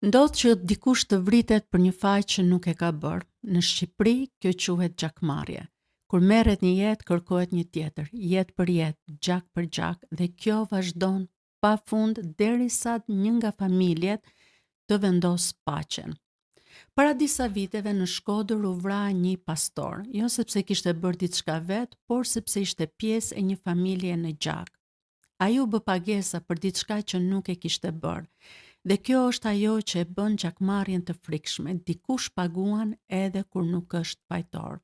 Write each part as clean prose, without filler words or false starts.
Ndodh që dikush të vritet për një fajë që nuk e ka bërë. Në Shqipëri kjo quhet gjakmarrje. Kur merret një jetë, kërkohet një tjetër, jetë për jetë, gjak për gjak, dhe kjo vazhdon pafund derisa një nga familjet të vendos paqen. Para disa viteve në Shkodër u vra një pastor, jo sepse kishte bërë diçka vet, por sepse ishte pjesë e një familje në gjak. Ai u bë pagesa për diçka që nuk e kishte bërë. Dhe kjo është ajo që e bën gjakmarrjen të frikshme, dikush paguan edhe kur nuk është fajtor.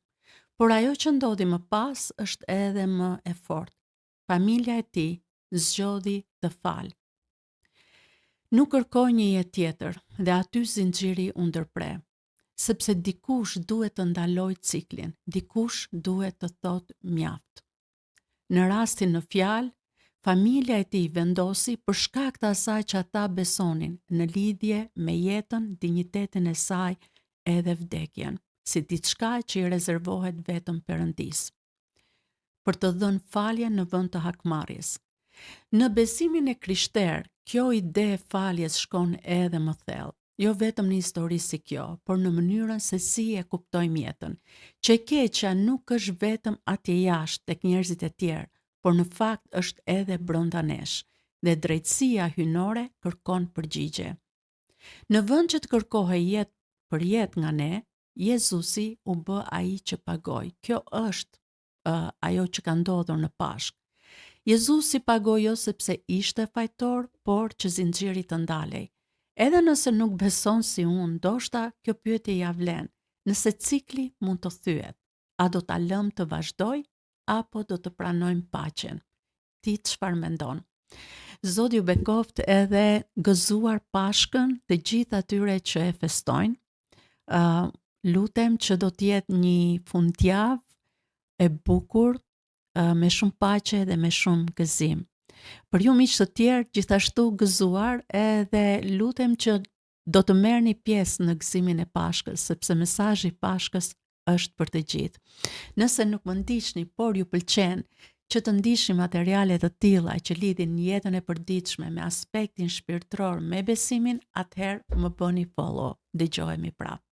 Por ajo që ndodhi më pas është edhe më e fortë. Familja e tij zgjodhi të falë. Nuk kërkoi një jetë tjetër dhe aty zinxhiri u ndërpre. Sepse dikush duhet të ndalojë ciklin, dikush duhet të thotë mjaft. Në rastin në fjalë, familja e tij vendosi për shkak të asaj që ata besonin në lidhje me jetën, dinjitetin e saj edhe vdekjen, si diçka që i rezervohet vetëm Perëndisë. Për të dhënë falje në vend të hakmarrjes. Në besimin e krishterë, kjo ide e faljes shkon edhe më thellë. Jo vetëm në histori si kjo, por në mënyrën se si e kuptojmë jetën. Që e keqja nuk është vetëm atje jashtë tek njerëzit e tjerë, por në fakt është edhe brenda nesh, dhe drejtësia hyjnore kërkon përgjigje. Në vend që të kërkohej jetë për jetë nga ne, Jezusi u bë ai që pagoi. Kjo është ajo që ka ndodhur në Pashkë. Jezusi pagoi jo sepse ishte fajtor, por që zinxhiri të ndalej. Edhe nëse nuk beson si unë, ndoshta kjo pyetje ja vlen. Nëse cikli mund të thyet, a do ta lëm të vazhdoj apo do të pranojmë paqen? Ti çfarë mendon? Zoti ju bekoft edhe gëzuar Pashkën të gjithë atyre që e festojnë. Lutem që do të jetë një fundjavë e bukur, me shumë paqe dhe me shumë gëzim. Për ju miq të tjerë, gjithashtu gëzuar, edhe lutem që do të merrni pjesë në gëzimin e Pashkës, sepse mesazhi i Pashkës është për të gjithë. Nëse nuk më ndiqni, por ju pëlqen që të ndiqni materiale të tilla që lidhin jetën e përditshme me aspektin shpirtëror me besimin, atëherë më bëni follow. Dëgjohemi prapë.